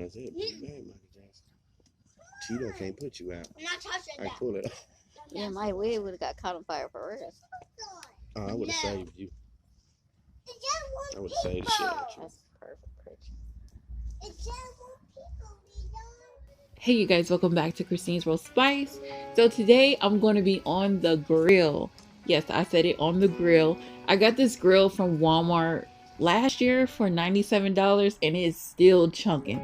That's it. Big bag, Michael Jackson. Tito can't put you out. I'm not touching I that. pull it. Yeah, my wig would have got caught on fire for real. Oh, I would have saved you. It's just I one would have saved the shit out of you. That's perfect picture. It's just one people, Hey you guys, welcome back to Christine's World Spice. So today I'm going to be on the grill. Yes, I said it, on the grill. I got this grill from Walmart last year for $97 and it's still chunking.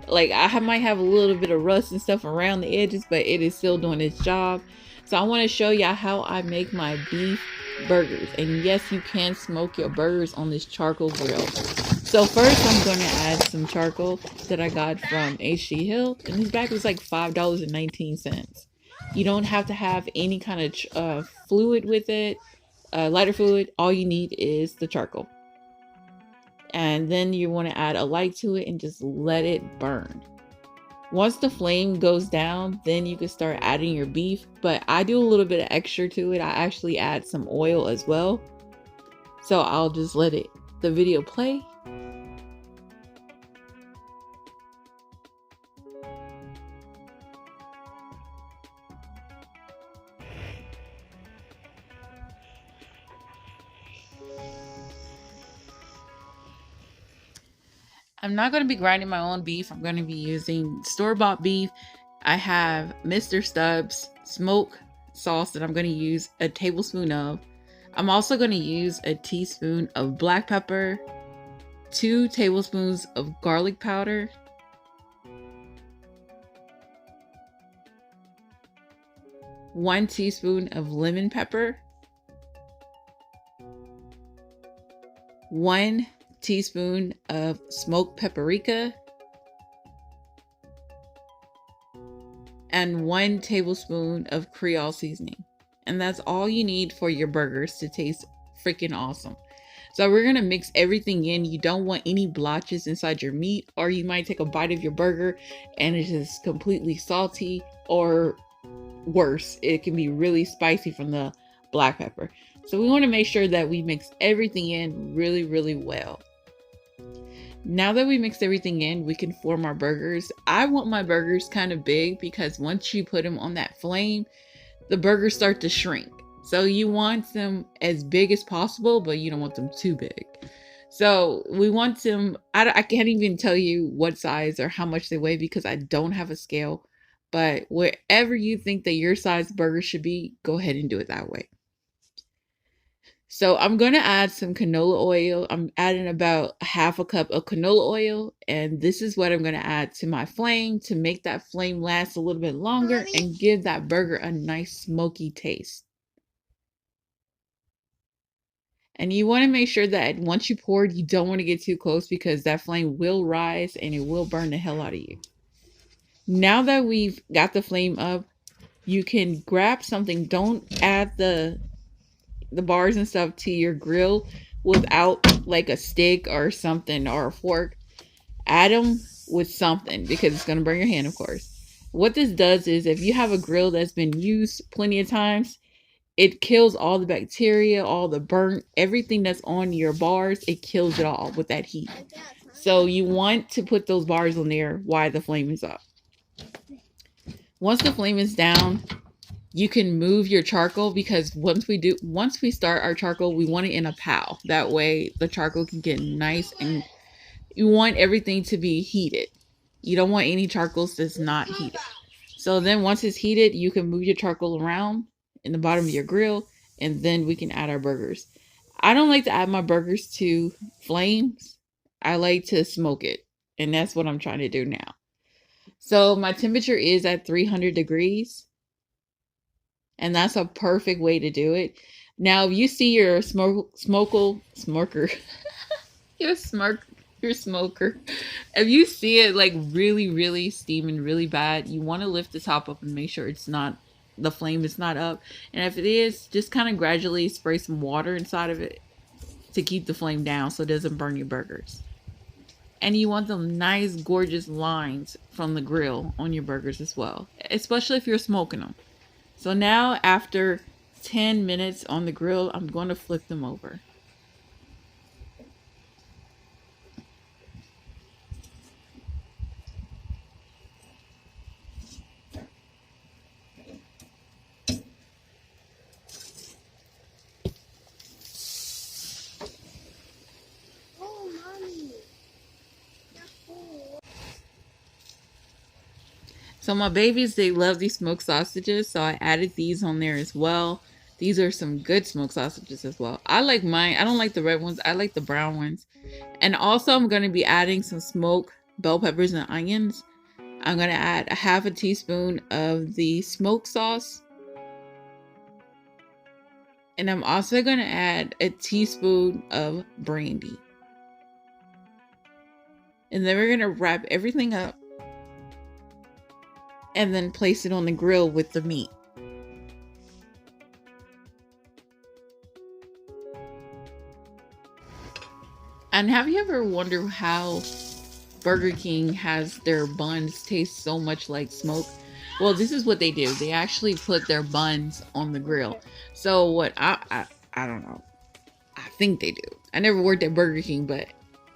Like might have a little bit of rust and stuff around the edges, but it is still doing its job. So I want to show y'all how I make my beef burgers. And yes, you can smoke your burgers on this charcoal grill. So first I'm going to add some charcoal that I got from H.G. Hill. And this bag was like $5.19. You don't have to have any kind of fluid with it, lighter fluid. All you need is the charcoal. And then you want to add a light to it and just let it burn. Once the flame goes down, then you can start adding your beef. But I do a little bit of extra to it. I actually add some oil as well. So I'll just let the video play. I'm not going to be grinding my own beef. I'm going to be using store-bought beef. I have Mr. Stubbs smoke sauce that I'm going to use a tablespoon of. I'm also going to use a teaspoon of black pepper, 2 tablespoons of garlic powder, one teaspoon of lemon pepper, 1 teaspoon of smoked paprika, and 1 tablespoon of Creole seasoning. And that's all you need for your burgers to taste freaking awesome. So we're gonna mix everything in. You don't want any blotches inside your meat, or you might take a bite of your burger and it's just completely salty, or worse, it can be really spicy from the black pepper. So we want to make sure that we mix everything in really, really well. Now that we mixed everything in, we can form our burgers. I want my burgers kind of big because once you put them on that flame, the burgers start to shrink. So you want them as big as possible, but you don't want them too big. So we want them, I can't even tell you what size or how much they weigh because I don't have a scale. But wherever you think that your size burger should be, go ahead and do it that way. So I'm going to add some canola oil. I'm adding about half a cup of canola oil. And this is what I'm going to add to my flame to make that flame last a little bit longer and give that burger a nice smoky taste. And you want to make sure that once you pour it, you don't want to get too close because that flame will rise and it will burn the hell out of you. Now that we've got the flame up, you can grab something. Don't add the bars and stuff to your grill without like a stick or something or a fork. Add them with something because it's going to burn your hand, of course. What this does is if you have a grill that's been used plenty of times, it kills all the bacteria, all the burnt, everything that's on your bars. It kills it all with that heat. So you want to put those bars on there while the flame is up. Once the flame is down, you can move your charcoal because once we start our charcoal, we want it in a pile. That way the charcoal can get nice, and you want everything to be heated. You don't want any charcoals that's not heated. So then once it's heated, you can move your charcoal around in the bottom of your grill, and then we can add our burgers. I don't like to add my burgers to flames. I like to smoke it, and that's what I'm trying to do now. So my temperature is at 300 degrees. And that's a perfect way to do it. Now, if you see your smoker, your smoker, if you see it like really, really steaming really bad, you want to lift the top up and make sure the flame is not up. And if it is, just kind of gradually spray some water inside of it to keep the flame down so it doesn't burn your burgers. And you want them nice, gorgeous lines from the grill on your burgers as well, especially if you're smoking them. So now after 10 minutes on the grill, I'm going to flip them over. So my babies, they love these smoked sausages, so I added these on there as well. These are some good smoked sausages as well. I like mine. I don't like the red ones. I like the brown ones. And also I'm going to be adding some smoked bell peppers and onions. I'm going to add a half a teaspoon of the smoked sauce. And I'm also going to add a teaspoon of brandy. And then we're going to wrap everything up and then place it on the grill with the meat. And have you ever wondered how Burger King has their buns taste so much like smoke? Well, this is what they do. They actually put their buns on the grill. So what I don't know. I think they do. I never worked at Burger King, but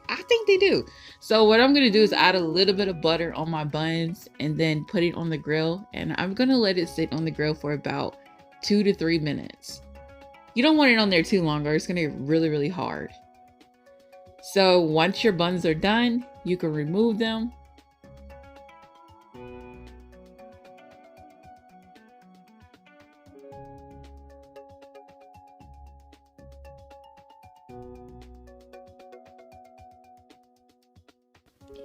I think they do. So what I'm going to do is add a little bit of butter on my buns and then put it on the grill. And I'm going to let it sit on the grill for about 2 to 3 minutes. You don't want it on there too long or it's going to get really, really hard. So once your buns are done, you can remove them.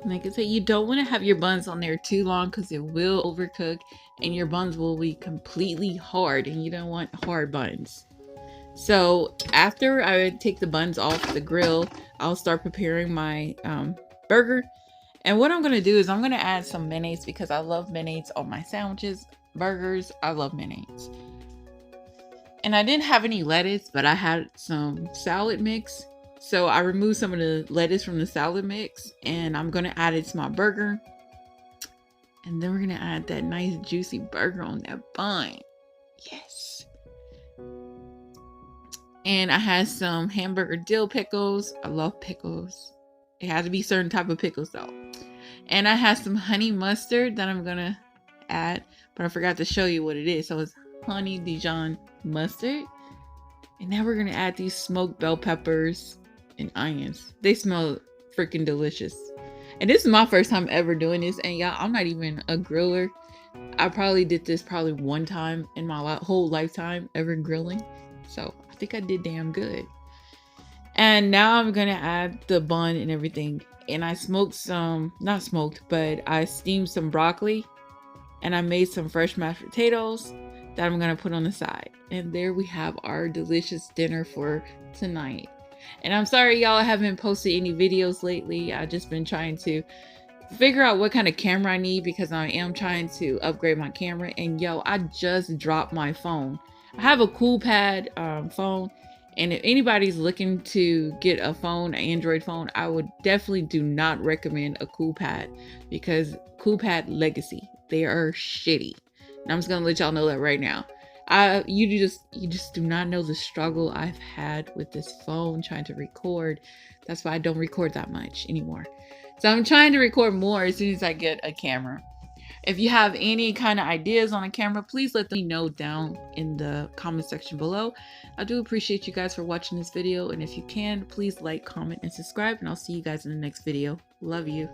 Like I said, you don't want to have your buns on there too long because it will overcook and your buns will be completely hard and you don't want hard buns. So after I take the buns off the grill, I'll start preparing my burger. And what I'm going to do is I'm going to add some mayonnaise because I love mayonnaise on my sandwiches, burgers. I love mayonnaise. And I didn't have any lettuce, but I had some salad mix. So I removed some of the lettuce from the salad mix and I'm going to add it to my burger. And then we're going to add that nice juicy burger on that bun. Yes. And I had some hamburger dill pickles. I love pickles. It has to be certain type of pickles though. And I have some honey mustard that I'm going to add. But I forgot to show you what it is. So it's honey Dijon mustard. And now we're going to add these smoked bell peppers and onions. They smell freaking delicious. And this is my first time ever doing this. And y'all, I'm not even a griller. I probably did this one time in my whole lifetime ever grilling. So I think I did damn good. And now I'm going to add the bun and everything. And I smoked some, not smoked, but I steamed some broccoli. And I made some fresh mashed potatoes that I'm going to put on the side. And there we have our delicious dinner for tonight. And I'm sorry y'all, I haven't posted any videos lately. I've just been trying to figure out what kind of camera I need because I am trying to upgrade my camera. And yo, I just dropped my phone. I have a CoolPad phone. And if anybody's looking to get a phone, an Android phone, I would definitely do not recommend a CoolPad because CoolPad Legacy, they are shitty. And I'm just gonna let y'all know that right now. You just do not know the struggle I've had with this phone trying to record. That's why I don't record that much anymore. So I'm trying to record more as soon as I get a camera. If you have any kind of ideas on a camera, please let me know down in the comment section below. I do appreciate you guys for watching this video. And if you can, please like, comment, and subscribe. And I'll see you guys in the next video. Love you.